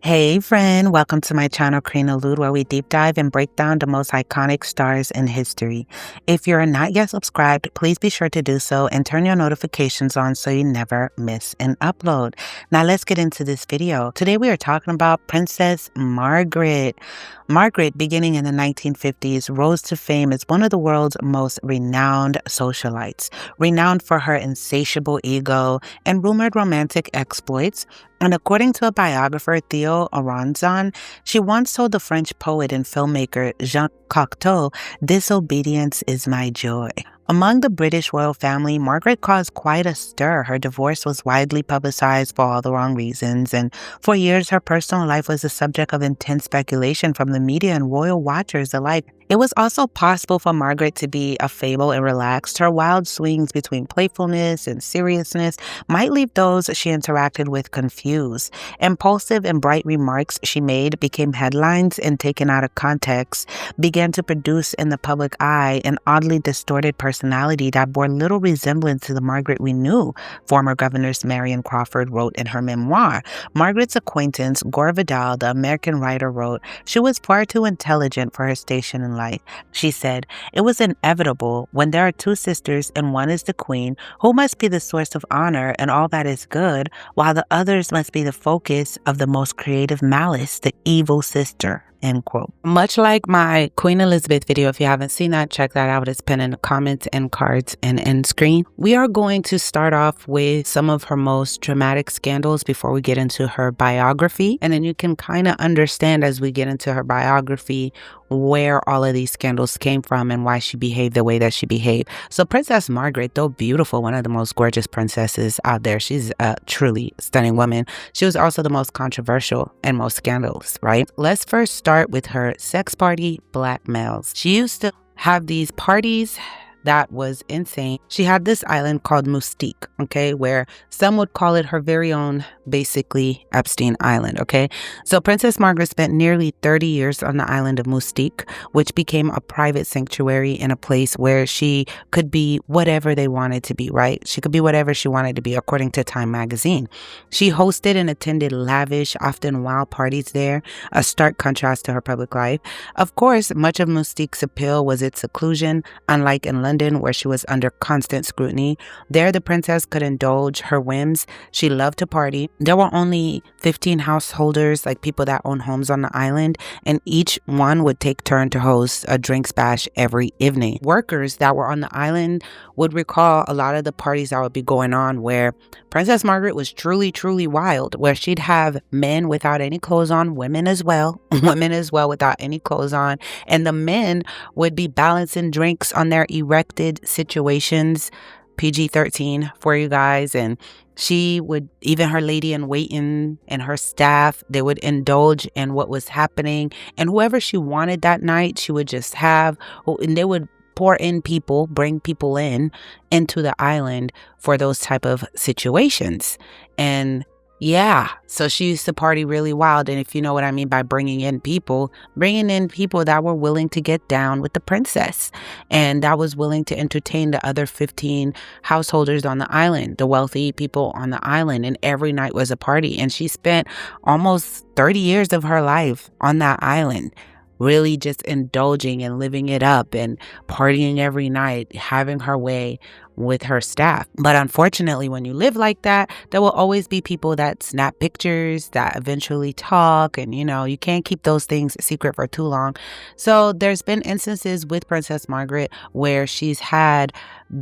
Hey friend, welcome to my channel karinealourde, where we deep dive and break down the most iconic stars in history. If you're not yet subscribed, please be sure to do so and turn your notifications on so you never miss an upload. Now let's get into this video. Today we are talking about Princess Margaret. Margaret, beginning in the 1950s, rose to fame as one of the world's most renowned socialites, renowned for her insatiable ego and rumored romantic exploits. And according to a biographer, Theo Aronzon, she once told the French poet and filmmaker Jean Cocteau, "Disobedience is my joy." Among the British royal family, Margaret caused quite a stir. Her divorce was widely publicized for all the wrong reasons, and for years her personal life was the subject of intense speculation from the media and royal watchers alike. It was also possible for Margaret to be a fable and relaxed. Her wild swings between playfulness and seriousness might leave those she interacted with confused. Impulsive and bright remarks she made became headlines and, taken out of context, began to produce in the public eye an oddly distorted personality that bore little resemblance to the Margaret we knew, former Governess Marion Crawford wrote in her memoir. Margaret's acquaintance, Gore Vidal, the American writer, wrote, "She was far too intelligent for her station in life." She said, "It was inevitable when there are two sisters and one is the queen, who must be the source of honor and all that is good, while the others must be the focus of the most creative malice, the evil sister." End quote. Much like my Queen Elizabeth video, if you haven't seen that, check that out. It's pinned in the comments and cards and end screen. We are going to start off with some of her most dramatic scandals before we get into her biography. And then you can kind of understand as we get into her biography where all of these scandals came from and why she behaved the way that she behaved. So Princess Margaret, though beautiful, one of the most gorgeous princesses out there, she's a truly stunning woman. She was also the most controversial and most scandalous, right? Let's first start with her sex party blackmails. She used to have these parties that was insane. She had this island called Mystique, okay, where some would call it her very own, basically, Epstein Island, okay? So Princess Margaret spent nearly 30 years on the island of Mystique, which became a private sanctuary in a place where she could be whatever they wanted to be, right? She could be whatever she wanted to be, according to Time magazine. She hosted and attended lavish, often wild parties there, a stark contrast to her public life. Of course, much of Mystique's appeal was its seclusion, unlike in London, where she was under constant scrutiny. There, the princess could indulge her whims. She loved to party. There were only 15 householders, like people that own homes on the island, and each one would take turn to host a drinks bash every evening. Workers that were on the island would recall a lot of the parties that would be going on where Princess Margaret was truly, truly wild, where she'd have men without any clothes on, women as well without any clothes on, and the men would be balancing drinks on their erected situations, PG-13 for you guys. And she would, even her lady in waiting and her staff, they would indulge in what was happening, and whoever she wanted that night, she would just have, and they would pour in people, bring people into the island for those type of situations. And yeah, so she used to party really wild. And if you know what I mean by bringing in people that were willing to get down with the princess and that was willing to entertain the other 15 householders on the island, the wealthy people on the island. And every night was a party. And she spent almost 30 years of her life on that island, really just indulging and living it up and partying every night, having her way with her staff. But unfortunately, when you live like that, there will always be people that snap pictures, that eventually talk, and you can't keep those things secret for too long. So there's been instances with Princess Margaret where she's had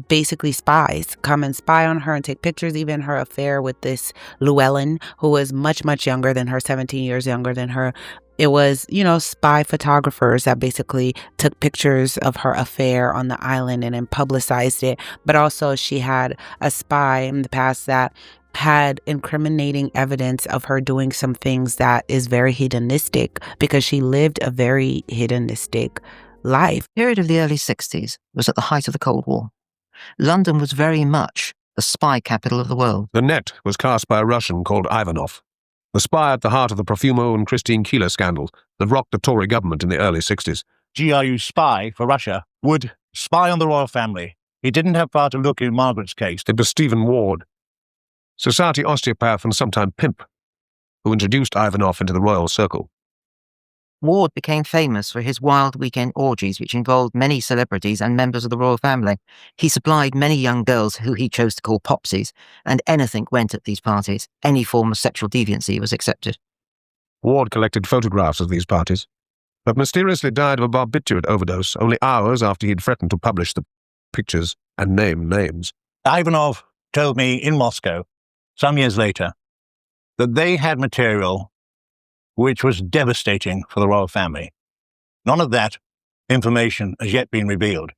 basically spies come and spy on her and take pictures. Even her affair with this Llewellyn, who was much, much younger than her, 17 years younger than her. It was, spy photographers that basically took pictures of her affair on the island and then publicized it. But also she had a spy in the past that had incriminating evidence of her doing some things that is very hedonistic, because she lived a very hedonistic life. The period of the early 60s was at the height of the Cold War. London was very much the spy capital of the world. The net was cast by a Russian called Ivanov, the spy at the heart of the Profumo and Christine Keeler scandals that rocked the Tory government in the early 60s. GRU spy for Russia would spy on the royal family. He didn't have far to look in Margaret's case. It was Stephen Ward, society osteopath and sometime pimp, who introduced Ivanov into the royal circle. Ward became famous for his wild weekend orgies, which involved many celebrities and members of the royal family. He supplied many young girls who he chose to call popsies, and anything went at these parties. Any form of sexual deviancy was accepted. Ward collected photographs of these parties, but mysteriously died of a barbiturate overdose only hours after he'd threatened to publish the pictures and name names. Ivanov told me in Moscow, some years later, that they had material which was devastating for the royal family. None of that information has yet been revealed.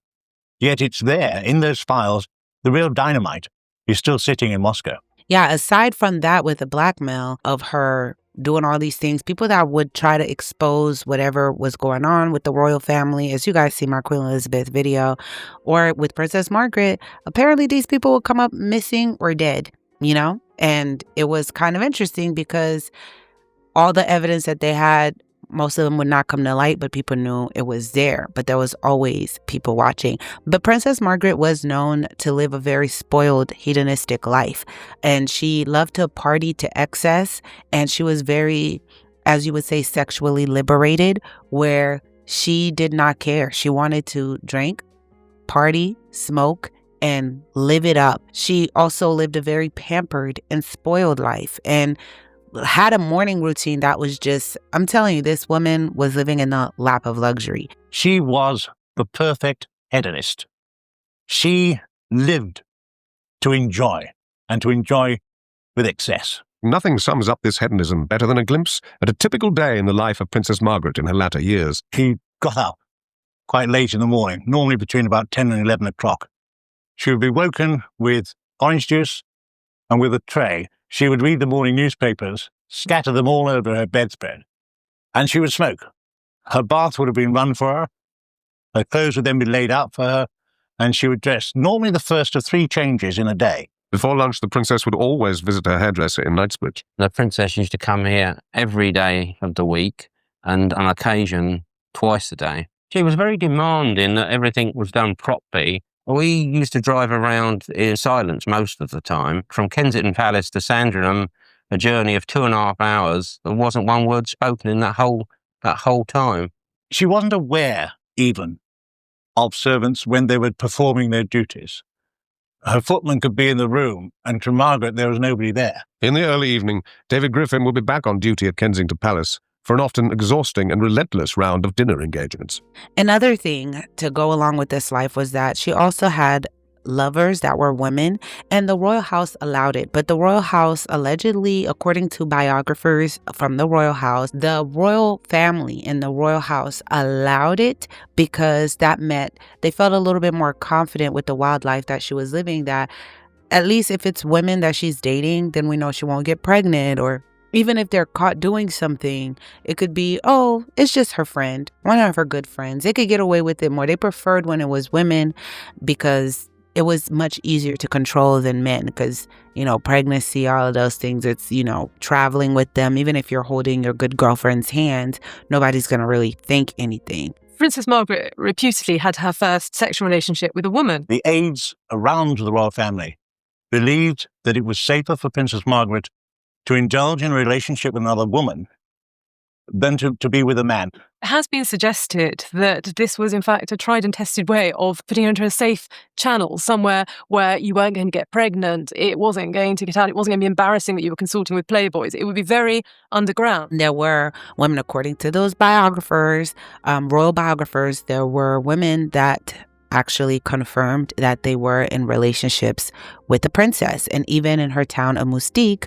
Yet it's there, in those files. The real dynamite is still sitting in Moscow. Yeah, aside from that, with the blackmail of her doing all these things, people that would try to expose whatever was going on with the royal family, as you guys see my Queen Elizabeth video, or with Princess Margaret, apparently these people would come up missing or dead, you know? And it was kind of interesting because all the evidence that they had, most of them would not come to light, but people knew it was there. But there was always people watching. But Princess Margaret was known to live a very spoiled, hedonistic life. And she loved to party to excess. And she was very, as you would say, sexually liberated, where she did not care. She wanted to drink, party, smoke, and live it up. She also lived a very pampered and spoiled life. And had a morning routine that was just, I'm telling you, this woman was living in the lap of luxury. She was the perfect hedonist. She lived to enjoy, and to enjoy with excess. Nothing sums up this hedonism better than a glimpse at a typical day in the life of Princess Margaret in her latter years. She got up quite late in the morning, normally between about 10 and 11 o'clock. She would be woken with orange juice and with a tray. She would read the morning newspapers, scatter them all over her bedspread, and she would smoke. Her bath would have been run for her. Her clothes would then be laid out for her, and she would dress normally the first of 3 changes in a day. Before lunch, the princess would always visit her hairdresser in Knightsbridge. The princess used to come here every day of the week, and on occasion twice a day. She was very demanding that everything was done properly. We used to drive around in silence most of the time. From Kensington Palace to Sandringham, a journey of 2.5 hours. There wasn't one word spoken in that whole time. She wasn't aware, even, of servants when they were performing their duties. Her footman could be in the room, and to Margaret there was nobody there. In the early evening, David Griffin would be back on duty at Kensington Palace for an often exhausting and relentless round of dinner engagements. Another thing to go along with this life was that she also had lovers that were women, and the royal house allowed it. But the royal house, allegedly, according to biographers from the royal house, the royal family in the royal house allowed it because that meant they felt a little bit more confident with the wild life that she was living, that at least if it's women that she's dating, then we know she won't get pregnant, or even if they're caught doing something, it could be, oh, it's just her friend, one of her good friends. They could get away with it more. They preferred when it was women because it was much easier to control than men because, you know, pregnancy, all of those things, it's, you know, traveling with them. Even if you're holding your good girlfriend's hand, nobody's going to really think anything. Princess Margaret reputedly had her first sexual relationship with a woman. The aides around the royal family believed that it was safer for Princess Margaret to indulge in a relationship with another woman than to be with a man. It has been suggested that this was, in fact, a tried and tested way of putting her into a safe channel, somewhere where you weren't going to get pregnant, it wasn't going to get out, it wasn't going to be embarrassing that you were consulting with playboys. It would be very underground. There were women, according to those biographers, royal biographers, there were women that actually confirmed that they were in relationships with the princess. And even in her town of Mystique,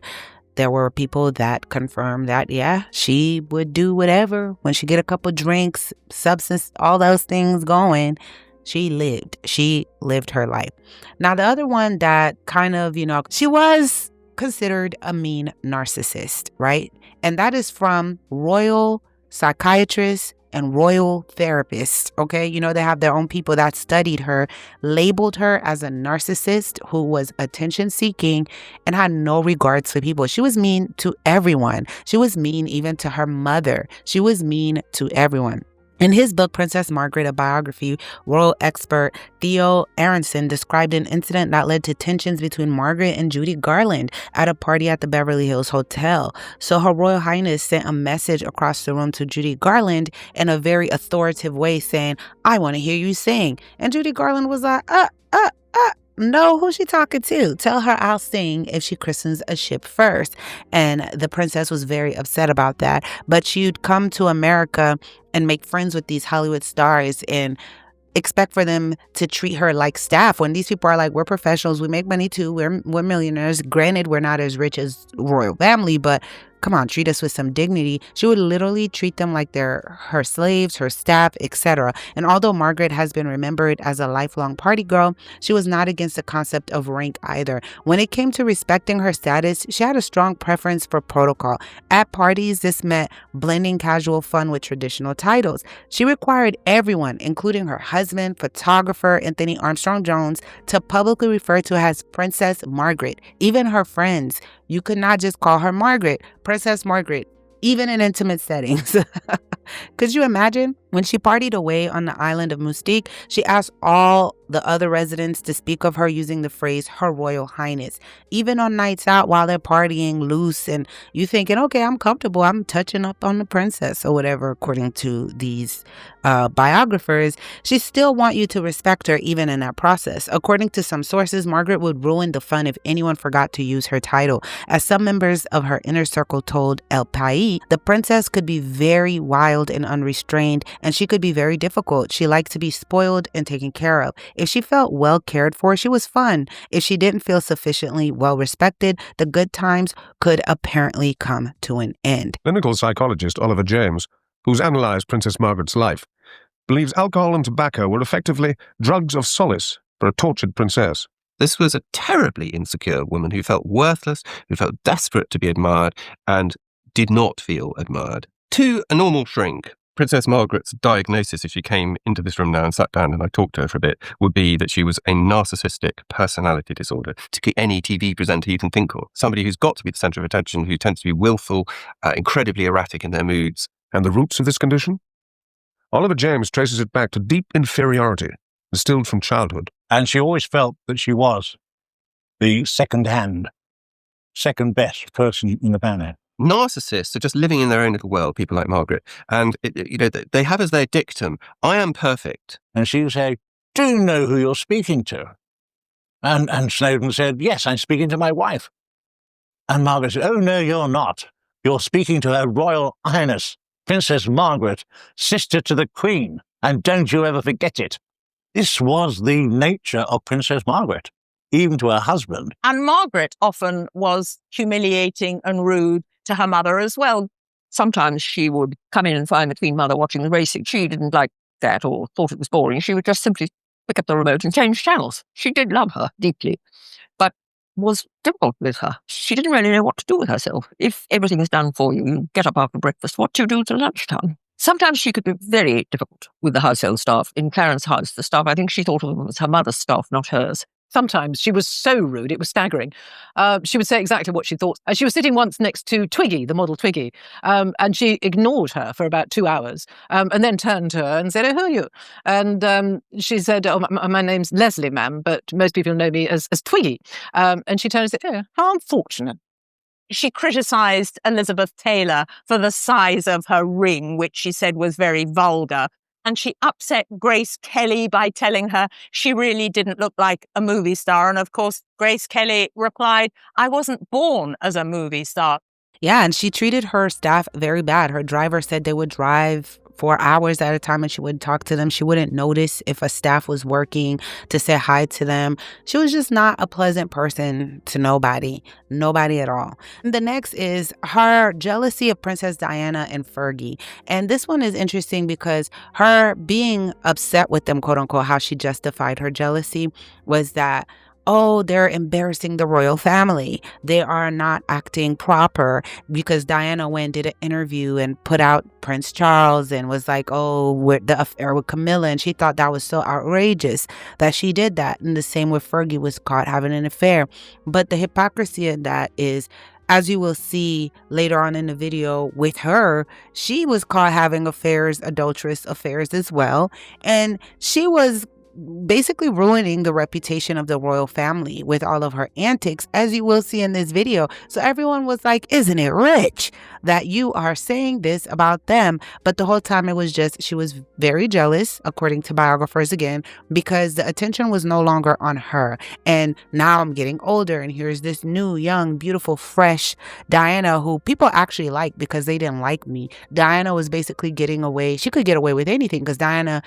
there were people that confirmed that, yeah, she would do whatever. When she get a couple drinks, substance, all those things going, she lived her life. Now, the other one that kind of, you know, she was considered a mean narcissist, right? And that is from royal psychiatrists and royal therapists, okay? You know, they have their own people that studied her, labeled her as a narcissist who was attention-seeking and had no regards for people. She was mean to everyone. She was mean even to her mother. She was mean to everyone. In his book, Princess Margaret, a biography, royal expert Theo Aronson described an incident that led to tensions between Margaret and Judy Garland at a party at the Beverly Hills Hotel. So Her Royal Highness sent a message across the room to Judy Garland in a very authoritative way saying, "I want to hear you sing." And Judy Garland was like, no, who's she talking to? Tell her I'll sing if she christens a ship first. And the princess was very upset about that. But she'd come to America and make friends with these Hollywood stars and expect for them to treat her like staff when these people are like, we're professionals, we make money too, we're millionaires. Granted, we're not as rich as royal family, but come on, treat us with some dignity. She would literally treat them like they're her slaves, her staff, etc. And although Margaret has been remembered as a lifelong party girl, she was not against the concept of rank either. When it came to respecting her status, she had a strong preference for protocol. At parties, this meant blending casual fun with traditional titles. She required everyone, including her husband, photographer Anthony Armstrong Jones, to publicly refer to her as Princess Margaret. Even her friends. You could not just call her Margaret, Princess Margaret, even in intimate settings. Could you imagine? When she partied away on the island of Mystique, she asked all the other residents to speak of her using the phrase Her Royal Highness. Even on nights out while they're partying loose and you thinking, okay, I'm comfortable, I'm touching up on the princess or whatever, according to these biographers, she still want you to respect her even in that process. According to some sources, Margaret would ruin the fun if anyone forgot to use her title. As some members of her inner circle told El País, the princess could be very wild and unrestrained, and she could be very difficult. She liked to be spoiled and taken care of. If she felt well cared for, she was fun. If she didn't feel sufficiently well respected, the good times could apparently come to an end. Clinical psychologist Oliver James, who's analysed Princess Margaret's life, believes alcohol and tobacco were effectively drugs of solace for a tortured princess. This was a terribly insecure woman who felt worthless, who felt desperate to be admired, and did not feel admired. To a normal shrink, Princess Margaret's diagnosis, if she came into this room now and sat down and I talked to her for a bit, would be that she was a narcissistic personality disorder. To any TV presenter you can think of. Somebody who's got to be the centre of attention, who tends to be willful, incredibly erratic in their moods. And the roots of this condition? Oliver James traces it back to deep inferiority, instilled from childhood. And she always felt that she was the second best person in the family. Narcissists are just living in their own little world, people like Margaret. And, they have as their dictum, I am perfect. And she would say, do you know who you're speaking to? And Snowden said, yes, I'm speaking to my wife. And Margaret said, oh, no, you're not. You're speaking to Her Royal Highness, Princess Margaret, sister to the Queen. And don't you ever forget it. This was the nature of Princess Margaret, even to her husband. And Margaret often was humiliating and rude to her mother as well. Sometimes she would come in and find the Queen Mother watching the racing. She didn't like that or thought it was boring. She would just simply pick up the remote and change channels. She did love her deeply, but was difficult with her. She didn't really know what to do with herself. If everything is done for you, you get up after breakfast, what do you do till lunchtime? Sometimes she could be very difficult with the household staff. In Clarence's house, the staff, I think she thought of them as her mother's staff, not hers. Sometimes she was so rude, it was staggering. She would say exactly what she thought. She was sitting once next to Twiggy, the model Twiggy, and she ignored her for about 2 hours and then turned to her and said, oh, who are you? And she said, oh, my name's Leslie, ma'am, but most people know me as Twiggy. And she turned and said, oh, how unfortunate. She criticised Elizabeth Taylor for the size of her ring, which she said was very vulgar. And she upset Grace Kelly by telling her she really didn't look like a movie star. And of course, Grace Kelly replied, I wasn't born as a movie star. Yeah, and she treated her staff very bad. Her driver said they would drive for hours at a time and she wouldn't talk to them. She wouldn't notice if a staff was working to say hi to them. She was just not a pleasant person to nobody at all. And the next is her jealousy of Princess Diana and Fergie. And this one is interesting because her being upset with them, quote unquote, how she justified her jealousy was that, oh, they're embarrassing the royal family. They are not acting proper because Diana went and did an interview and put out Prince Charles and was like, oh, the affair with Camilla. And she thought that was so outrageous that she did that. And the same with Fergie was caught having an affair. But the hypocrisy in that is as you will see later on in the video with her, she was caught having affairs, adulterous affairs as well. And she was basically ruining the reputation of the royal family with all of her antics, as you will see in this video. So everyone was like, isn't it rich that you are saying this about them? But the whole time it was just, she was very jealous, according to biographers again, because the attention was no longer on her. And now I'm getting older, and here's this new, young, beautiful, fresh Diana, who people actually like because they didn't like me. Diana was basically getting away. She could get away with anything because Diana,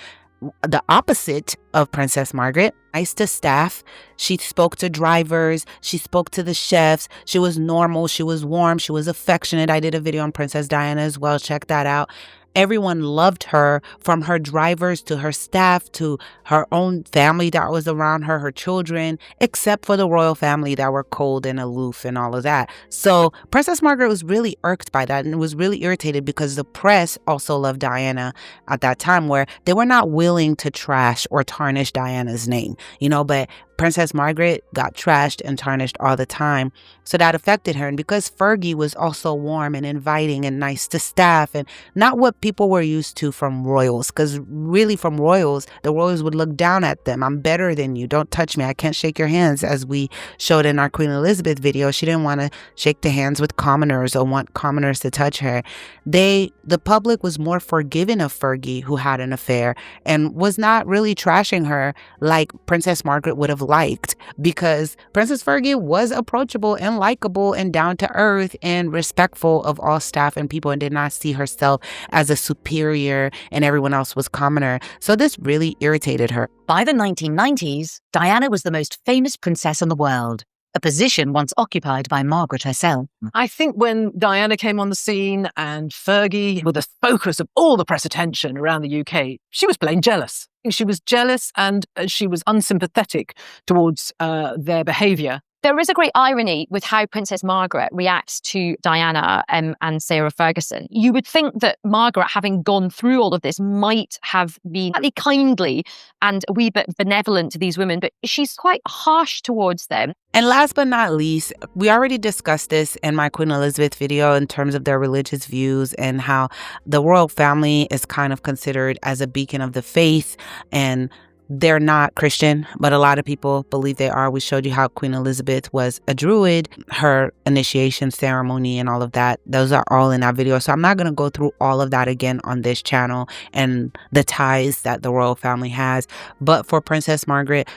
the opposite of Princess Margaret, nice to staff. She spoke to drivers. She spoke to the chefs. She was normal. She was warm. She was affectionate. I did a video on Princess Diana as well. Check that out. Everyone loved her, from her drivers to her staff to her own family that was around her, her children, except for the royal family that were cold and aloof and all of that. So Princess Margaret was really irked by that and was really irritated because the press also loved Diana at that time, where they were not willing to trash or tarnish Diana's name, you know, but Princess Margaret got trashed and tarnished all the time. So that affected her. And because Fergie was also warm and inviting and nice to staff and not what people were used to from royals, because really from royals, the royals would look down at them. I'm better than you. Don't touch me. I can't shake your hands, as we showed in our Queen Elizabeth video. She didn't want to shake the hands with commoners or want commoners to touch her. The public was more forgiving of Fergie, who had an affair, and was not really trashing her like Princess Margaret would have liked, because Princess Fergie was approachable and likable and down to earth and respectful of all staff and people, and did not see herself as a superior and everyone else was commoner. So this really irritated her. By the 1990s, Diana was the most famous princess in the world, a position once occupied by Margaret herself. I think when Diana came on the scene and Fergie were the focus of all the press attention around the UK, she was plain jealous. She was jealous and she was unsympathetic towards their behaviour. There is a great irony with how Princess Margaret reacts to Diana and Sarah Ferguson. You would think that Margaret, having gone through all of this, might have been slightly kindly and a wee bit benevolent to these women, but she's quite harsh towards them. And last but not least, we already discussed this in my Queen Elizabeth video in terms of their religious views and how the royal family is kind of considered as a beacon of the faith, and they're not Christian, but a lot of people believe they are. We showed you how Queen Elizabeth was a druid, her initiation ceremony and all of that. Those are all in that video. So I'm not going to go through all of that again on this channel and the ties that the royal family has. But for Princess Margaret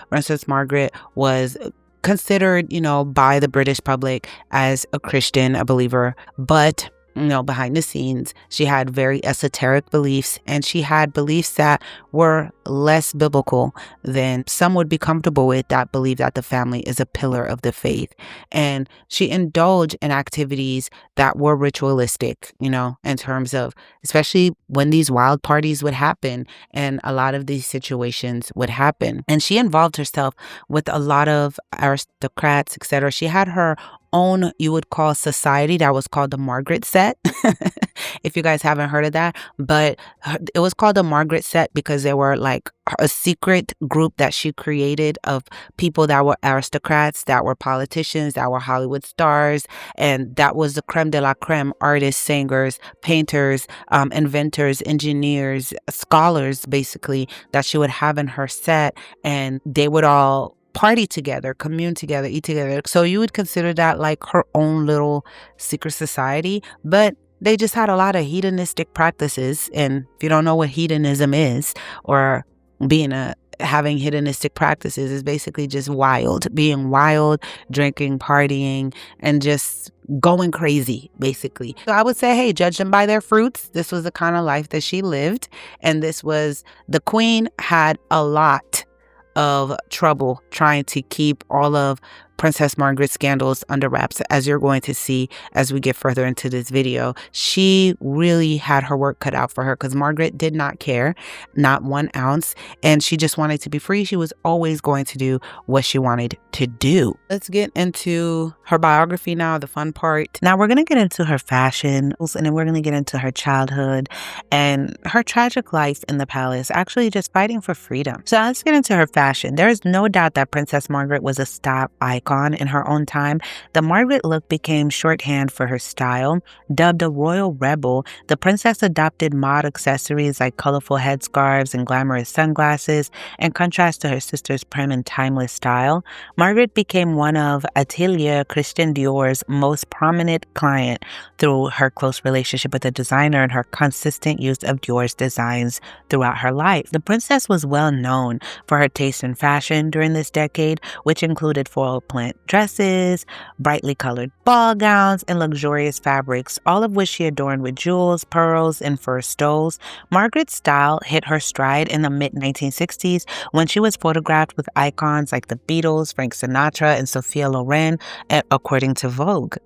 was considered, you know, by the British public as a Christian, a believer, but you know, behind the scenes, she had very esoteric beliefs, and she had beliefs that were less biblical than some would be comfortable with, that believe that the family is a pillar of the faith. And she indulged in activities that were ritualistic, you know, in terms of, especially when these wild parties would happen and a lot of these situations would happen. And she involved herself with a lot of aristocrats, etc. She had her own, you would call, society that was called the Margaret Set, if you guys haven't heard of that. But it was called the Margaret Set because they were like a secret group that she created of people that were aristocrats, that were politicians, that were Hollywood stars, and that was the creme de la creme: artists, singers, painters, inventors, engineers, scholars, basically, that she would have in her set, and they would all party together, commune together, eat together. So you would consider that like her own little secret society, but they just had a lot of hedonistic practices. And if you don't know what hedonism is, or having hedonistic practices, is basically just being wild, drinking, partying, and just going crazy, basically. So I would say, hey, judge them by their fruits. This was the kind of life that she lived. And the Queen had a lot of trouble trying to keep all of Princess Margaret's scandals under wraps, as you're going to see as we get further into this video. She really had her work cut out for her, because Margaret did not care, not 1 ounce, and she just wanted to be free. She was always going to do what she wanted to do. Let's get into her biography now, the fun part. Now we're going to get into her fashion, and then we're going to get into her childhood and her tragic life in the palace, actually just fighting for freedom. So let's get into her fashion. There is no doubt that Princess Margaret was a style icon icon in her own time, the Margaret look became shorthand for her style. Dubbed a royal rebel, the princess adopted mod accessories like colorful headscarves and glamorous sunglasses, in contrast to her sister's prim and timeless style. Margaret became one of Atelier Christian Dior's most prominent client through her close relationship with the designer and her consistent use of Dior's designs throughout her life. The princess was well known for her taste in fashion during this decade, which included foil print dresses, brightly colored ball gowns, and luxurious fabrics, all of which she adorned with jewels, pearls, and fur stoles. Margaret's style hit her stride in the mid-1960s when she was photographed with icons like the Beatles, Frank Sinatra, and Sophia Loren, according to Vogue.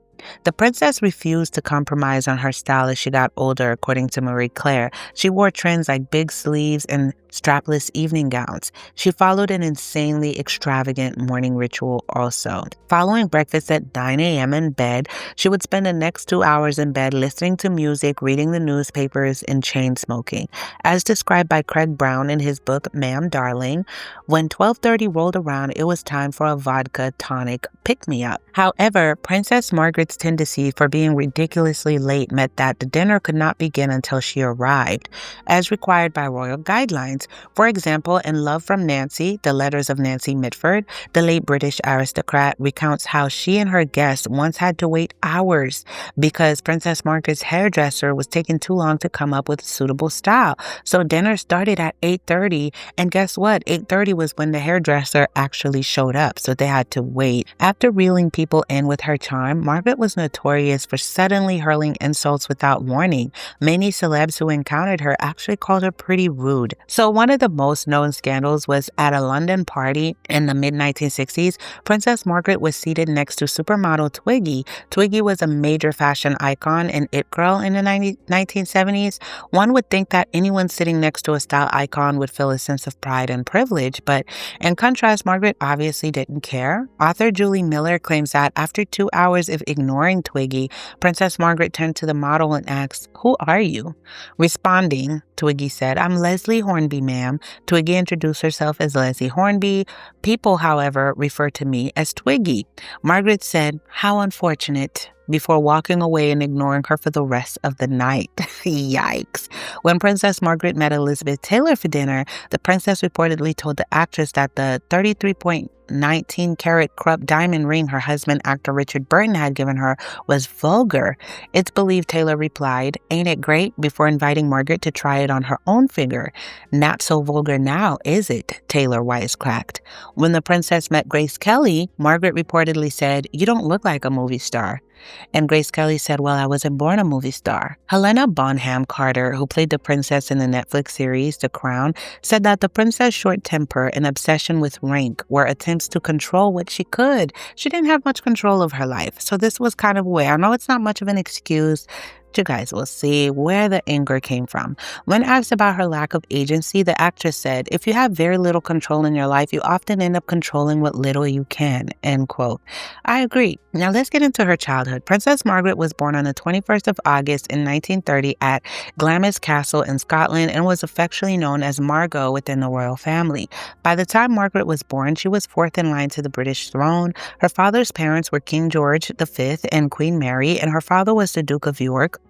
The princess refused to compromise on her style as she got older, according to Marie Claire. She wore trends like big sleeves and strapless evening gowns. She followed an insanely extravagant morning ritual also. Following breakfast at 9 a.m. in bed, she would spend the next 2 hours in bed listening to music, reading the newspapers, and chain smoking. As described by Craig Brown in his book, Ma'am Darling, when 12:30 rolled around, it was time for a vodka tonic pick-me-up. However, Princess Margaret's tendency for being ridiculously late meant that the dinner could not begin until she arrived, as required by royal guidelines. For example, in Love from Nancy, The Letters of Nancy Mitford, the late British aristocrat recounts how she and her guests once had to wait hours because Princess Margaret's hairdresser was taking too long to come up with a suitable style. So dinner started at 8:30, and guess what? 8:30 was when the hairdresser actually showed up, so they had to wait. After reeling people in with her charm, Margaret was notorious for suddenly hurling insults without warning. Many celebs who encountered her actually called her pretty rude. So one of the most known scandals was at a London party in the mid-1960s. Princess Margaret was seated next to supermodel Twiggy. Twiggy was a major fashion icon and it girl in the 1970s. One would think that anyone sitting next to a style icon would feel a sense of pride and privilege, but in contrast, Margaret obviously didn't care. Author Julie Miller claims that after 2 hours of ignoring Twiggy, Princess Margaret turned to the model and asked, "Who are you?" Responding, Twiggy said, "I'm Leslie Hornby, ma'am." Twiggy introduced herself as Leslie Hornby. People, however, refer to me as Twiggy. Margaret said, "How unfortunate," before walking away and ignoring her for the rest of the night. Yikes. When Princess Margaret met Elizabeth Taylor for dinner, the princess reportedly told the actress that the 33.19-carat Krupp diamond ring her husband, actor Richard Burton, had given her was vulgar. It's believed Taylor replied, "Ain't it great?" before inviting Margaret to try it on her own finger. "Not so vulgar now, is it?" Taylor wisecracked. When the princess met Grace Kelly, Margaret reportedly said, "You don't look like a movie star." And Grace Kelly said, "Well, I wasn't born a movie star." Helena Bonham Carter, who played the princess in the Netflix series The Crown, said that the princess' short temper and obsession with rank were attempts to control what she could. She didn't have much control of her life, so this was kind of a way. I know it's not much of an excuse. You guys will see where the anger came from. When asked about her lack of agency, the actress said, "If you have very little control in your life, you often end up controlling what little you can," end quote. I agree. Now let's get into her childhood. Princess Margaret was born on the 21st of August in 1930 at Glamis Castle in Scotland and was affectionately known as Margot within the royal family. By the time Margaret was born, she was fourth in line to the British throne. Her father's parents were King George V and Queen Mary, and her father was the Duke of York.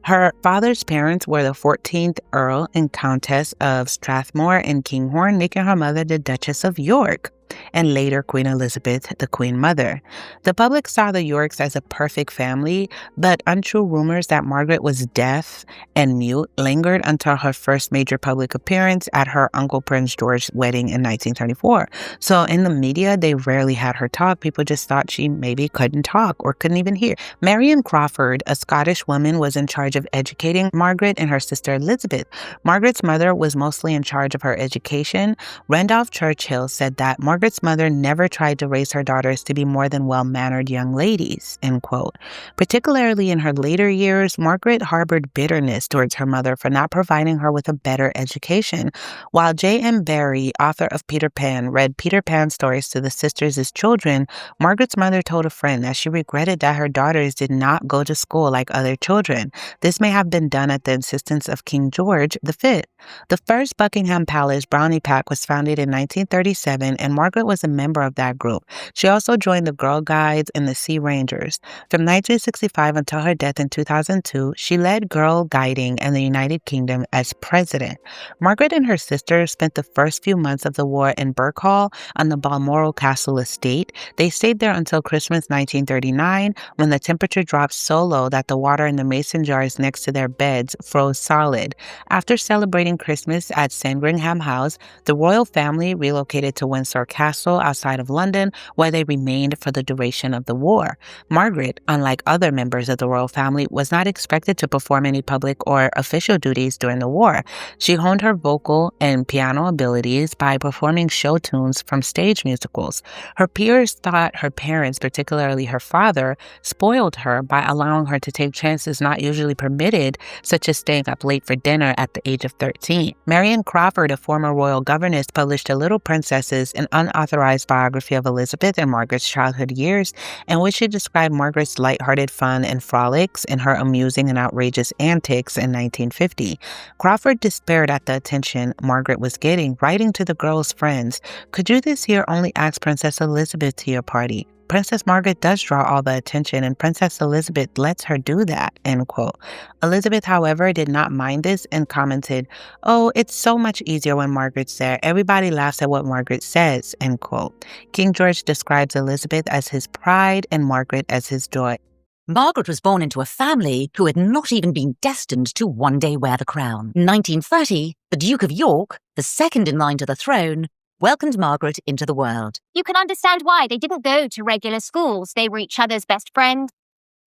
Her father's parents were the 14th Earl and Countess of Strathmore and Kinghorn, making her mother the Duchess of York, and later Queen Elizabeth, the Queen Mother. The public saw the Yorks as a perfect family, but untrue rumors that Margaret was deaf and mute lingered until her first major public appearance at her Uncle Prince George's wedding in 1934. So in the media, they rarely had her talk. People just thought she maybe couldn't talk or couldn't even hear. Marion Crawford, a Scottish woman, was in charge of educating Margaret and her sister Elizabeth. Margaret's mother was mostly in charge of her education. Randolph Churchill said that Margaret's mother never tried to raise her daughters to be more than well-mannered young ladies, end quote. Particularly in her later years, Margaret harbored bitterness towards her mother for not providing her with a better education. While J.M. Barrie, author of Peter Pan, read Peter Pan stories to the sisters as children, Margaret's mother told a friend that she regretted that her daughters did not go to school like other children. This may have been done at the insistence of King George V. The first Buckingham Palace brownie pack was founded in 1937, and Margaret Margaret was a member of that group. She also joined the Girl Guides and the Sea Rangers. From 1965 until her death in 2002, she led Girl Guiding in the United Kingdom as president. Margaret and her sister spent the first few months of the war in Birkhall on the Balmoral Castle estate. They stayed there until Christmas 1939, when the temperature dropped so low that the water in the mason jars next to their beds froze solid. After celebrating Christmas at Sandringham House, the royal family relocated to Windsor Castle outside of London, where they remained for the duration of the war. Margaret, unlike other members of the royal family, was not expected to perform any public or official duties during the war. She honed her vocal and piano abilities by performing show tunes from stage musicals. Her peers thought her parents, particularly her father, spoiled her by allowing her to take chances not usually permitted, such as staying up late for dinner at the age of 13. Marion Crawford, a former royal governess, published A Little Princesses, an unauthorized biography of Elizabeth and Margaret's childhood years, in which she described Margaret's lighthearted fun and frolics and her amusing and outrageous antics in 1950. Crawford despaired at the attention Margaret was getting, writing to the girl's friends, "Could you this year only ask Princess Elizabeth to your party? Princess Margaret does draw all the attention, and Princess Elizabeth lets her do that," end quote. Elizabeth, however, did not mind this and commented, "Oh, it's so much easier when Margaret's there. Everybody laughs at what Margaret says," end quote. King George describes Elizabeth as his pride and Margaret as his joy. Margaret was born into a family who had not even been destined to one day wear the crown. In 1930, the Duke of York, the second in line to the throne, welcomed Margaret into the world. You can understand why they didn't go to regular schools. They were each other's best friend.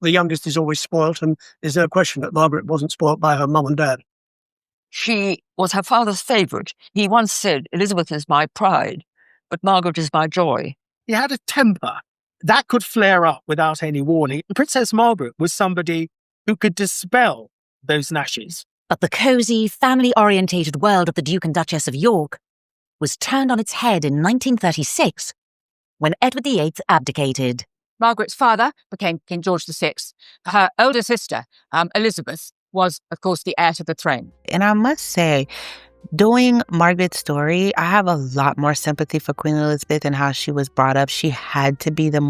The youngest is always spoilt, and there's no question that Margaret wasn't spoilt by her mum and dad. She was her father's favourite. He once said, "Elizabeth is my pride, but Margaret is my joy." He had a temper that could flare up without any warning. Princess Margaret was somebody who could dispel those gnashes. But the cosy, family-orientated world of the Duke and Duchess of York was turned on its head in 1936 when Edward VIII abdicated. Margaret's father became King George VI. Her older sister, Elizabeth, was, of course, the heir to the throne. And I must say, doing Margaret's story, I have a lot more sympathy for Queen Elizabeth and how she was brought up. She had to be there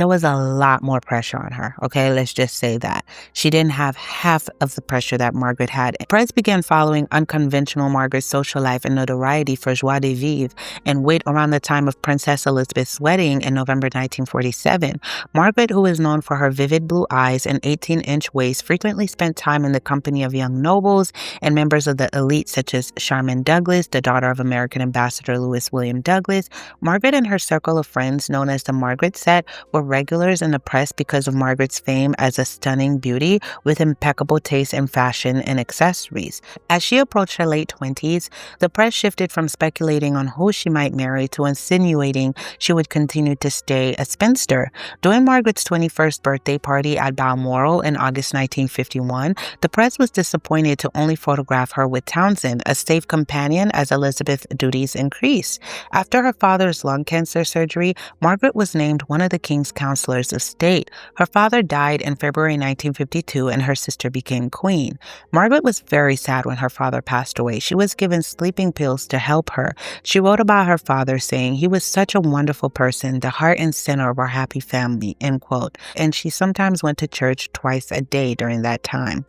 was a lot more pressure on her, okay? Let's just say that. She didn't have half of the pressure that Margaret had. Press began following unconventional Margaret's social life and notoriety for joie de vivre and wit around the time of Princess Elizabeth's wedding in November 1947. Margaret, who is known for her vivid blue eyes and 18-inch waist, frequently spent time in the company of young nobles and members of the elite such as Sharman Douglas, the daughter of American Ambassador Louis William Douglas. Margaret and her circle of friends, known as the Margaret Set, were regulars in the press because of Margaret's fame as a stunning beauty with impeccable taste in fashion and accessories. As she approached her late 20s, the press shifted from speculating on who she might marry to insinuating she would continue to stay a spinster. During Margaret's 21st birthday party at Balmoral in August 1951, the press was disappointed to only photograph her with Townsend, a safe companion as Elizabeth's duties increased. After her father's lung cancer surgery, Margaret was named one of the king's counselors of state. Her father died in February 1952 and her sister became queen. Margaret was very sad when her father passed away. She was given sleeping pills to help her. She wrote about her father saying, "He was such a wonderful person, the heart and center of our happy family," end quote. And she sometimes went to church twice a day during that time.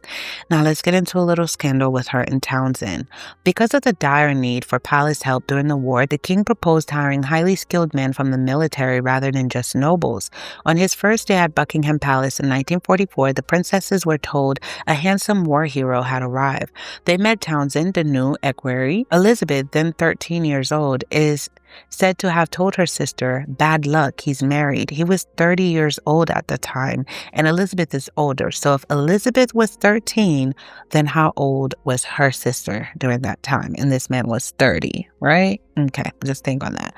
Now let's get into a little scandal with her and Townsend. Because of the dire need for palace help during the war, the king proposed hiring highly skilled men from the military rather than just nobles. On his first day at Buckingham Palace in 1944, the princesses were told a handsome war hero had arrived. They met Townsend, the new equerry. Elizabeth, then 13 years old, is said to have told her sister, "Bad luck, he's married." He was 30 years old at the time, and Elizabeth is older. So if Elizabeth was 13, then how old was her sister during that time? And this man was 30, right? Okay, just think on that.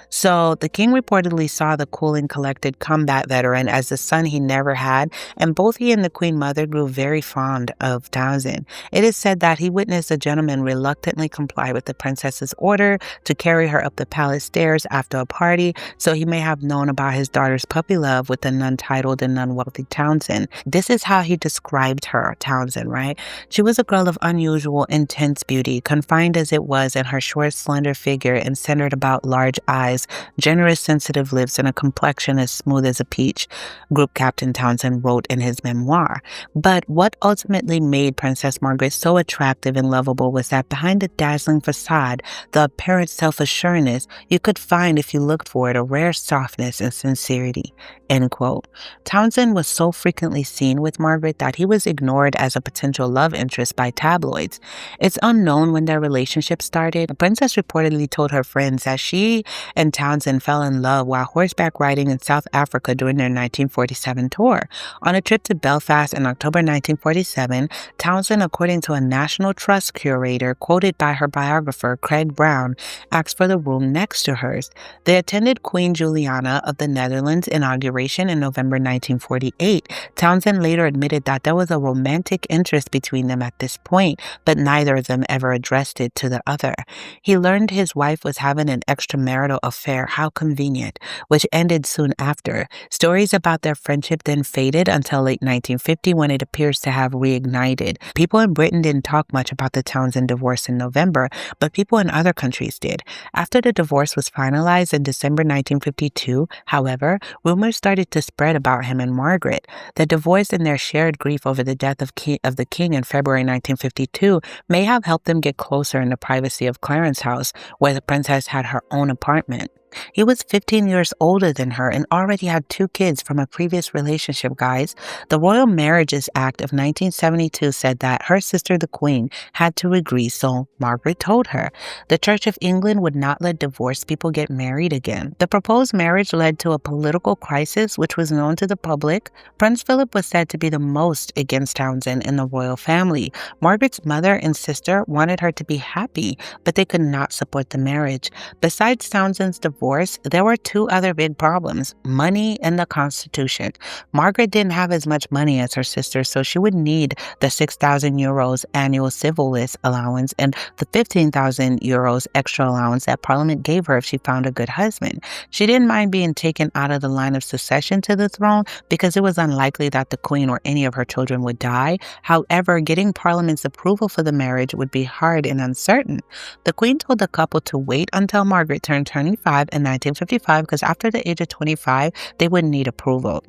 So the king reportedly saw the cool and collected combat veteran as the son he never had, and both he and the queen mother grew very fond of Townsend. It is said that he witnessed a gentleman reluctantly comply with the princess's order to carry her up the palace palace stairs after a party, so he may have known about his daughter's puppy love with an untitled and unwealthy Townsend. This is how he described her, Townsend, right? She was a girl of unusual, intense beauty, confined as it was in her short, slender figure and centered about large eyes, generous, sensitive lips, and a complexion as smooth as a peach, Group Captain Townsend wrote in his memoir. But what ultimately made Princess Margaret so attractive and lovable was that behind the dazzling facade, the apparent self-assuredness, you could find, if you looked for it, a rare softness and sincerity, end quote. Townsend was so frequently seen with Margaret that he was ignored as a potential love interest by tabloids. It's unknown when their relationship started. The princess reportedly told her friends that she and Townsend fell in love while horseback riding in South Africa during their 1947 tour. On a trip to Belfast in October 1947, Townsend, according to a National Trust curator quoted by her biographer, Craig Brown, asked for the room next to hers. They attended Queen Juliana of the Netherlands' inauguration in November 1948. Townsend later admitted that there was a romantic interest between them at this point, but neither of them ever addressed it to the other. He learned his wife was having an extramarital affair, how convenient, which ended soon after. Stories about their friendship then faded until late 1950 when it appears to have reignited. People in Britain didn't talk much about the Townsend divorce in November, but people in other countries did. After the divorce was finalized in December 1952, however, rumors started to spread about him and Margaret. The divorce and their shared grief over the death of the king in February 1952 may have helped them get closer in the privacy of Clarence House, where the princess had her own apartment. He was 15 years older than her and already had 2 kids from a previous relationship, guys. The Royal Marriages Act of 1972 said that her sister, the Queen, had to agree, so Margaret told her. The Church of England would not let divorced people get married again. The proposed marriage led to a political crisis, which was known to the public. Prince Philip was said to be the most against Townsend in the royal family. Margaret's mother and sister wanted her to be happy, but they could not support the marriage. Besides Townsend's divorce, there were 2 other big problems: money and the Constitution. Margaret didn't have as much money as her sister, so she would need the 6,000 euros annual civil list allowance and the 15,000 euros extra allowance that Parliament gave her if she found a good husband. She didn't mind being taken out of the line of succession to the throne because it was unlikely that the Queen or any of her children would die. However, getting Parliament's approval for the marriage would be hard and uncertain. The Queen told the couple to wait until Margaret turned 25 in 1955 because after the age of 25, they wouldn't need approval,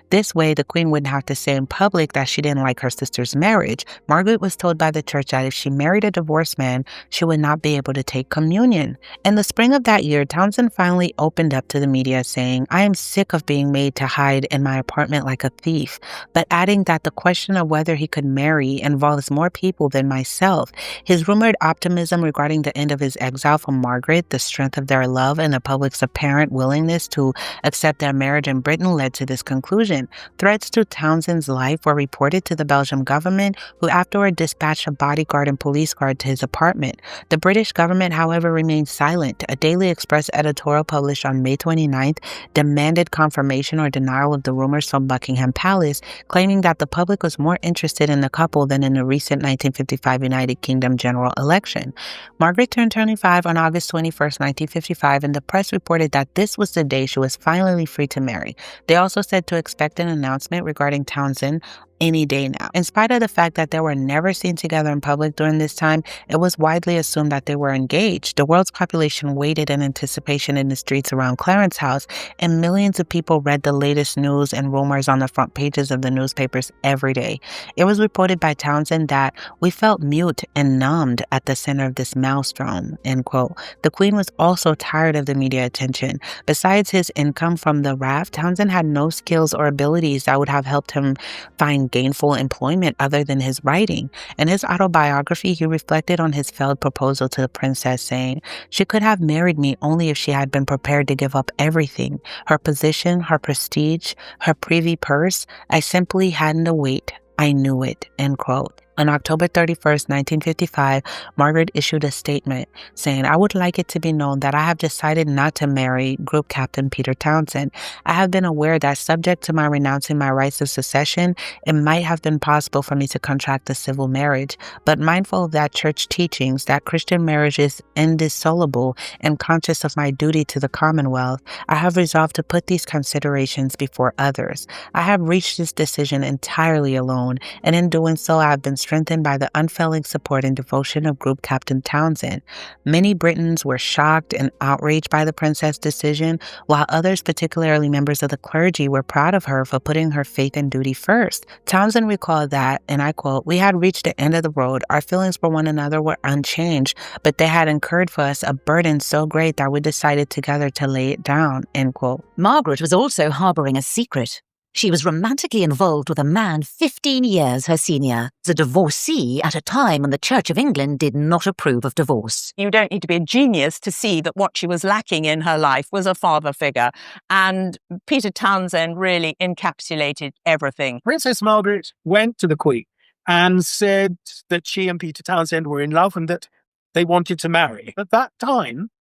This way, the Queen wouldn't have to say in public that she didn't like her sister's marriage. Margaret was told by the church that if she married a divorced man, she would not be able to take communion. In the spring of that year, Townsend finally opened up to the media saying, "I am sick of being made to hide in my apartment like a thief," but adding that the question of whether he could marry involves more people than myself. His rumored optimism regarding the end of his exile from Margaret, the strength of their love, and the public's apparent willingness to accept their marriage in Britain led to this conclusion. Threats to Townsend's life were reported to the Belgian government, who afterward dispatched a bodyguard and police guard to his apartment. The British government, however, remained silent. A Daily Express editorial published on May 29th demanded confirmation or denial of the rumors from Buckingham Palace, claiming that the public was more interested in the couple than in the recent 1955 United Kingdom general election. Margaret turned 25 on August 21st, 1955, and the press reported that this was the day she was finally free to marry. They also said to expect an announcement regarding Townsend any day now. In spite of the fact that they were never seen together in public during this time, it was widely assumed that they were engaged. The world's population waited in anticipation in the streets around Clarence House, and millions of people read the latest news and rumors on the front pages of the newspapers every day. It was reported by Townsend that "we felt mute and numbed at the center of this maelstrom," end quote. The Queen was also tired of the media attention. Besides his income from the raft, Townsend had no skills or abilities that would have helped him find gainful employment other than his writing. In his autobiography, he reflected on his failed proposal to the princess, saying, "She could have married me only if she had been prepared to give up everything, her position, her prestige, her privy purse. I simply hadn't the weight. I knew it," end quote. On October 31st, 1955, Margaret issued a statement saying, "I would like it to be known that I have decided not to marry Group Captain Peter Townsend. I have been aware that subject to my renouncing my rights of succession, it might have been possible for me to contract a civil marriage, but mindful of that church teachings that Christian marriage is indissoluble and conscious of my duty to the Commonwealth, I have resolved to put these considerations before others. I have reached this decision entirely alone, and in doing so I have been strengthened by the unfailing support and devotion of Group Captain Townsend." Many Britons were shocked and outraged by the princess' decision, while others, particularly members of the clergy, were proud of her for putting her faith and duty first. Townsend recalled that, and I quote, "We had reached the end of the road. Our feelings for one another were unchanged, but they had incurred for us a burden so great that we decided together to lay it down," end quote. Margaret was also harboring a secret. She was romantically involved with a man 15 years her senior, as a divorcee at a time when the Church of England did not approve of divorce. You don't need to be a genius to see that what she was lacking in her life was a father figure. And Peter Townsend really encapsulated everything. Princess Margaret went to the Queen and said that she and Peter Townsend were in love and that they wanted to marry. At that time,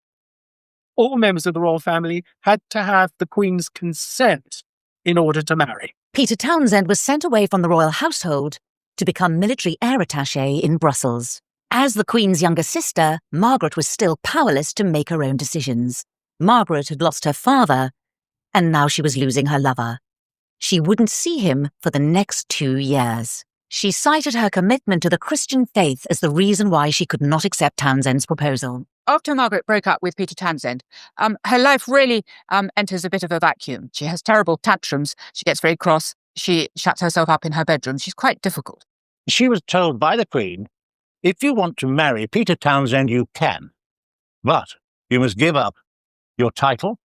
all members of the royal family had to have the Queen's consent in order to marry. Peter Townsend was sent away from the royal household to become military air attaché in Brussels. As the Queen's younger sister, Margaret was still powerless to make her own decisions. Margaret had lost her father, and now she was losing her lover. She wouldn't see him for the next 2 years. She cited her commitment to the Christian faith as the reason why she could not accept Townsend's proposal. After Margaret broke up with Peter Townsend, her life really enters a bit of a vacuum. She has terrible tantrums. She gets very cross. She shuts herself up in her bedroom. She's quite difficult. She was told by the Queen, if you want to marry Peter Townsend, you can. But you must give up your title.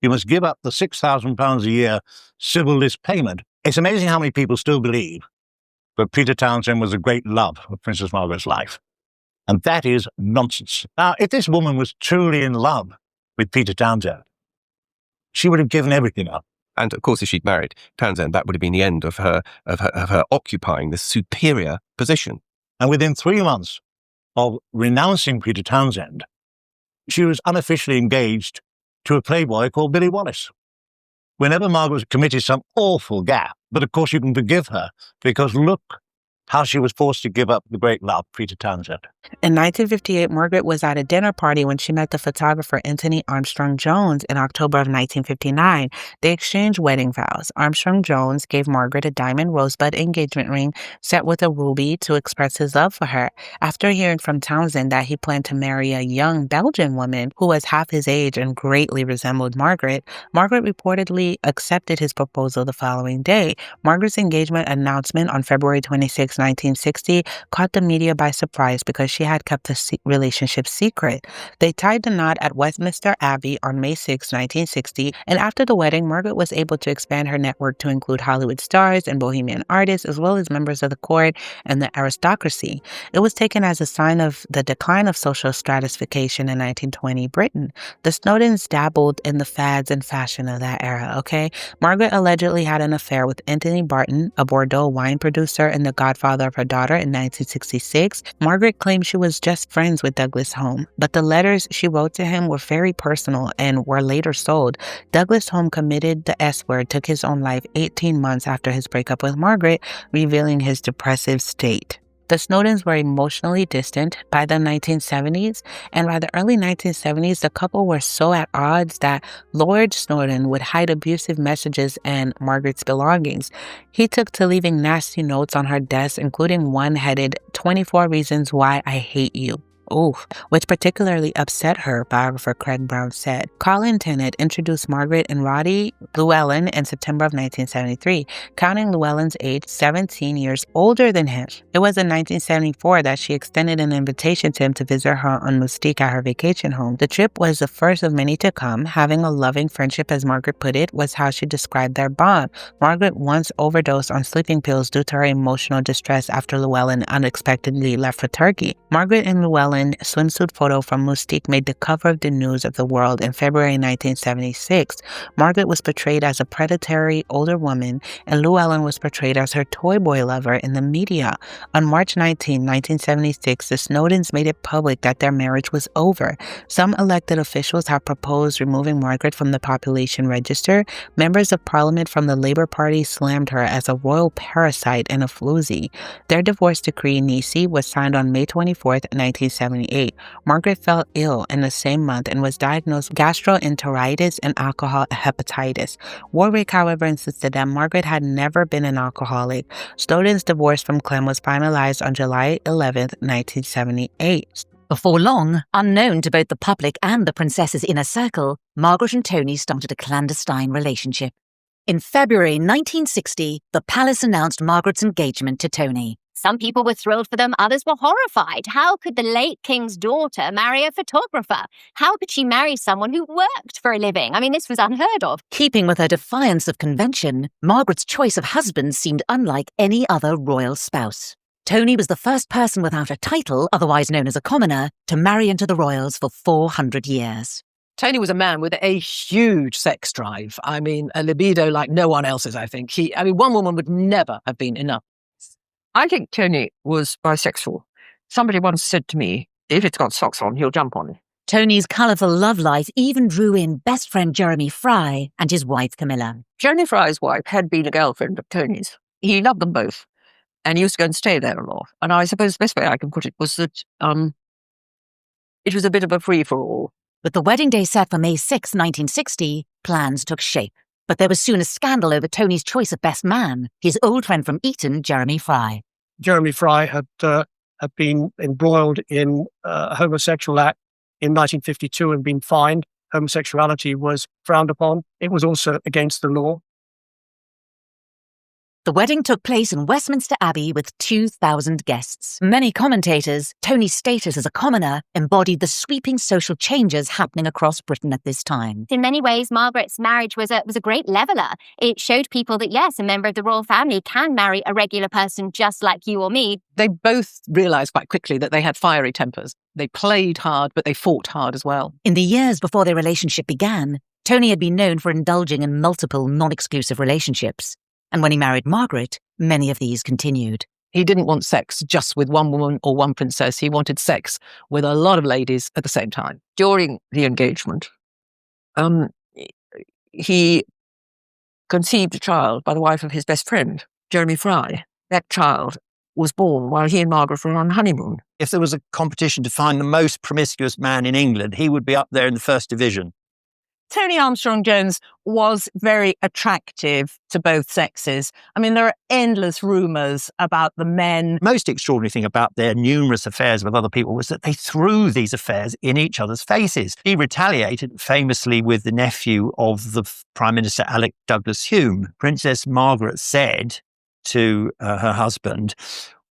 You must give up the £6,000 a year civil list payment. It's amazing how many people still believe that Peter Townsend was a great love of Princess Margaret's life. And that is nonsense. Now, if this woman was truly in love with Peter Townsend, she would have given everything up. And of course, if she'd married Townsend, that would have been the end of her occupying this superior position. And within 3 months of renouncing Peter Townsend, she was unofficially engaged to a playboy called Billy Wallace. Whenever Margaret committed some awful gap, but of course you can forgive her, because look how she was forced to give up the great love, Peter Townsend. In 1958, Margaret was at a dinner party when she met the photographer Anthony Armstrong Jones in October of 1959. They exchanged wedding vows. Armstrong Jones gave Margaret a diamond rosebud engagement ring set with a ruby to express his love for her. After hearing from Townsend that he planned to marry a young Belgian woman who was half his age and greatly resembled Margaret, Margaret reportedly accepted his proposal the following day. Margaret's engagement announcement on February 26, 1960, caught the media by surprise because she had kept the relationship secret. They tied the knot at Westminster Abbey on May 6, 1960, and after the wedding, Margaret was able to expand her network to include Hollywood stars and bohemian artists, as well as members of the court and the aristocracy. It was taken as a sign of the decline of social stratification in 1920 Britain. The Snowdens dabbled in the fads and fashion of that era, okay? Margaret allegedly had an affair with Anthony Barton, a Bordeaux wine producer and the godfather of her daughter, in 1966. Margaret claimed she was just friends with Douglas Home, but the letters she wrote to him were very personal and were later sold. Douglas Home committed the S-word, took his own life 18 months after his breakup with Margaret, revealing his depressive state. The Snowdens were emotionally distant by the 1970s, and by the early 1970s, the couple were so at odds that Lord Snowden would hide abusive messages and Margaret's belongings. He took to leaving nasty notes on her desk, including one headed 24 Reasons Why I Hate You. Which particularly upset her, biographer Craig Brown said. Colin Tennant introduced Margaret and Roddy Llewellyn in September of 1973, counting Llewellyn's age 17 years older than him. It was in 1974 that she extended an invitation to him to visit her on Mystique at her vacation home. The trip was the first of many to come. Having a loving friendship, as Margaret put it, was how she described their bond. Margaret once overdosed on sleeping pills due to her emotional distress after Llewellyn unexpectedly left for Turkey. Margaret and Llewellyn Llewellyn swimsuit photo from Mystique made the cover of the News of the World in February 1976, Margaret was portrayed as a predatory older woman, and Llewellyn was portrayed as her toy boy lover in the media. On March 19, 1976, the Snowdens made it public that their marriage was over. Some elected officials have proposed removing Margaret from the population register. Members of Parliament from the Labour Party slammed her as a royal parasite and a floozy. Their divorce decree, Nisi, was signed on May 24, 1978. Margaret fell ill in the same month and was diagnosed with gastroenteritis and alcohol hepatitis. Warwick, however, insisted that Margaret had never been an alcoholic. Snowden's divorce from Clem was finalized on July 11, 1978. Before long, unknown to both the public and the princess's inner circle, Margaret and Tony started a clandestine relationship. In February 1960, the palace announced Margaret's engagement to Tony. Some people were thrilled for them, others were horrified. How could the late king's daughter marry a photographer? How could she marry someone who worked for a living? I mean, this was unheard of. Keeping with her defiance of convention, Margaret's choice of husband seemed unlike any other royal spouse. Tony was the first person without a title, otherwise known as a commoner, to marry into the royals for 400 years. Tony was a man with a huge sex drive. I mean, a libido like no one else's, I think. One woman would never have been enough. I think Tony was bisexual. Somebody once said to me, if it's got socks on, he'll jump on it. Tony's colourful love life even drew in best friend Jeremy Fry and his wife Camilla. Jeremy Fry's wife had been a girlfriend of Tony's. He loved them both and used to go and stay there a lot. And I suppose the best way I can put it was that it was a bit of a free-for-all. With the wedding day set for May 6, 1960, plans took shape. But there was soon a scandal over Tony's choice of best man, his old friend from Eton, Jeremy Fry. Jeremy Fry had been embroiled in a homosexual act in 1952 and been fined. Homosexuality was frowned upon. It was also against the law. The wedding took place in Westminster Abbey with 2,000 guests. Many commentators, Tony's status as a commoner embodied the sweeping social changes happening across Britain at this time. In many ways, Margaret's marriage was a great leveller. It showed people that, yes, a member of the royal family can marry a regular person just like you or me. They both realised quite quickly that they had fiery tempers. They played hard, but they fought hard as well. In the years before their relationship began, Tony had been known for indulging in multiple non-exclusive relationships. And when he married Margaret, many of these continued. He didn't want sex just with one woman or one princess. He wanted sex with a lot of ladies at the same time. During the engagement, he conceived a child by the wife of his best friend, Jeremy Fry. That child was born while he and Margaret were on honeymoon. If there was a competition to find the most promiscuous man in England, he would be up there in the first division. Tony Armstrong-Jones was very attractive to both sexes. I mean, there are endless rumours about the men. Most extraordinary thing about their numerous affairs with other people was that they threw these affairs in each other's faces. He retaliated famously with the nephew of the Prime Minister Alec Douglas Hume. Princess Margaret said to her husband,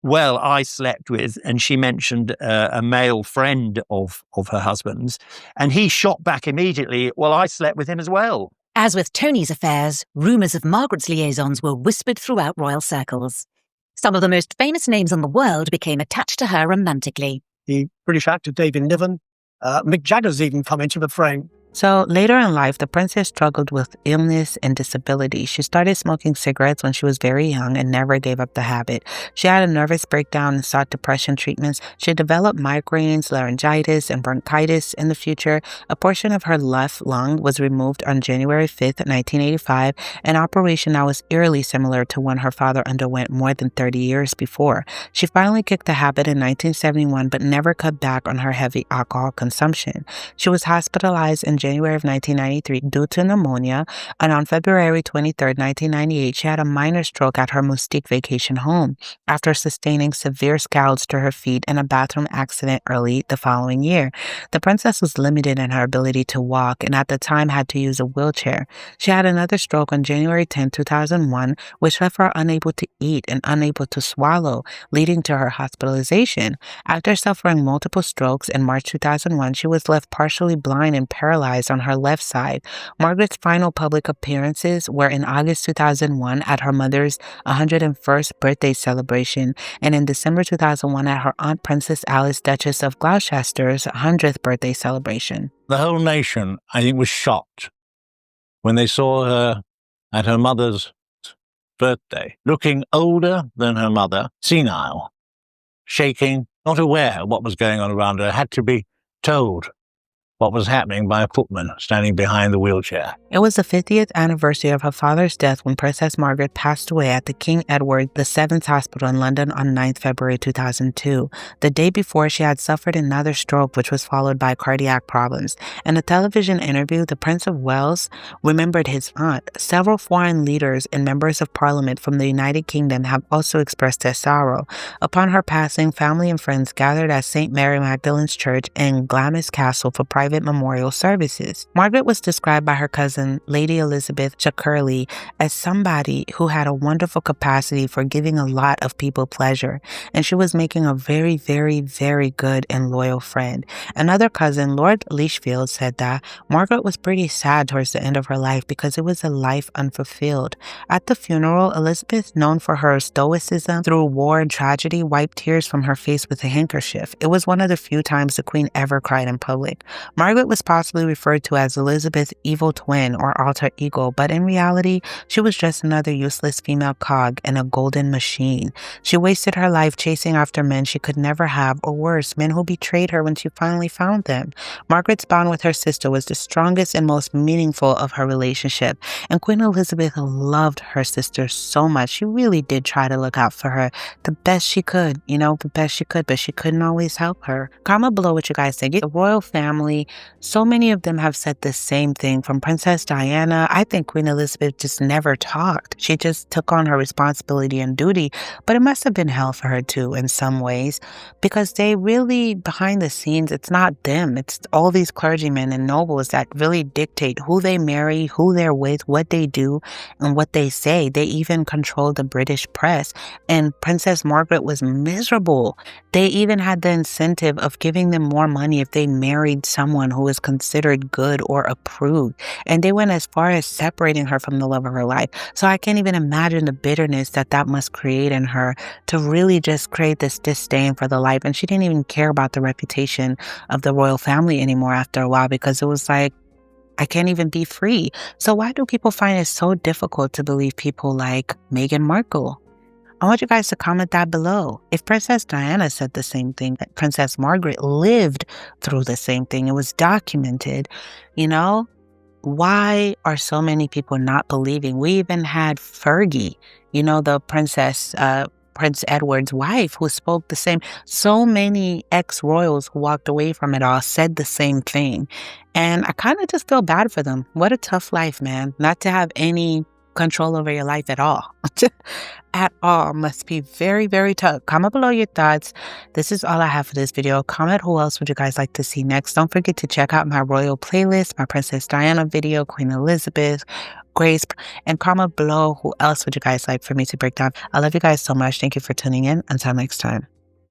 well, I slept with, and she mentioned a male friend of her husband's, and he shot back immediately, well, I slept with him as well. As with Tony's affairs, rumours of Margaret's liaisons were whispered throughout royal circles. Some of the most famous names in the world became attached to her romantically. The British actor David Niven, Mick Jagger's even come into the frame. So later in life, the princess struggled with illness and disability. She started smoking cigarettes when she was very young and never gave up the habit. She had a nervous breakdown and sought depression treatments. She developed migraines, laryngitis, and bronchitis in the future. A portion of her left lung was removed on January 5th, 1985, an operation that was eerily similar to one her father underwent more than 30 years before. She finally kicked the habit in 1971, but never cut back on her heavy alcohol consumption. She was hospitalized in January of 1993 due to pneumonia, and on February 23, 1998, she had a minor stroke at her Mystique vacation home after sustaining severe scalds to her feet in a bathroom accident early the following year. The princess was limited in her ability to walk and at the time had to use a wheelchair. She had another stroke on January 10, 2001, which left her unable to eat and unable to swallow, leading to her hospitalization. After suffering multiple strokes in March 2001, she was left partially blind and paralyzed traumatized on her left side. Margaret's final public appearances were in August 2001 at her mother's 101st birthday celebration, and in December 2001 at her Aunt Princess Alice, Duchess of Gloucester's 100th birthday celebration. The whole nation, I think, was shocked when they saw her at her mother's birthday, looking older than her mother, senile, shaking, not aware of what was going on around her, had to be told what was happening by a footman standing behind the wheelchair. It was the 50th anniversary of her father's death when Princess Margaret passed away at the King Edward VII's Hospital in London on 9th February 2002. The day before, she had suffered another stroke, which was followed by cardiac problems. In a television interview, the Prince of Wales remembered his aunt. Several foreign leaders and members of parliament from the United Kingdom have also expressed their sorrow. Upon her passing, family and friends gathered at St. Mary Magdalene's Church in Glamis Castle for private memorial services. Margaret was described by her cousin, Lady Elizabeth Shirley, as somebody who had a wonderful capacity for giving a lot of people pleasure, and she was making a very, very, very good and loyal friend. Another cousin, Lord Lichfield, said that Margaret was pretty sad towards the end of her life because it was a life unfulfilled. At the funeral, Elizabeth, known for her stoicism through war and tragedy, wiped tears from her face with a handkerchief. It was one of the few times the Queen ever cried in public. Margaret was possibly referred to as Elizabeth's evil twin or alter ego, but in reality, she was just another useless female cog in a golden machine. She wasted her life chasing after men she could never have, or worse, men who betrayed her when she finally found them. Margaret's bond with her sister was the strongest and most meaningful of her relationship, and Queen Elizabeth loved her sister so much. She really did try to look out for her the best she could, the best she could, but she couldn't always help her. Comment below what you guys think. The royal family, so many of them have said the same thing, from Princess Diana. I think Queen Elizabeth just never talked. She just took on her responsibility and duty, but it must have been hell for her too in some ways, because they really, behind the scenes, it's not them. It's all these clergymen and nobles that really dictate who they marry, who they're with, what they do, and what they say. They even control the British press, and Princess Margaret was miserable. They even had the incentive of giving them more money if they married someone who was considered good or approved, and they went as far as separating her from the love of her life. So I can't even imagine the bitterness that must create in her to really just create this disdain for the life. And she didn't even care about the reputation of the royal family anymore after a while, because it was like, I can't even be free. So why do people find it so difficult to believe people like Meghan Markle? I want you guys to comment that below. If Princess Diana said the same thing, that Princess Margaret lived through the same thing, it was documented, why are so many people not believing? We even had Fergie, the Prince Edward's wife, who spoke the same. So many ex-royals who walked away from it all said the same thing. And I kind of just feel bad for them. What a tough life, man. Not to have any control over your life at all. At all. Must be very, very tough. Comment below your thoughts. This is all I have for this video. Comment who else would you guys like to see next. Don't forget to check out my royal playlist, my Princess Diana video, Queen Elizabeth, Grace, and comment below who else would you guys like for me to break down. I love you guys so much. Thank you for tuning in. Until next time.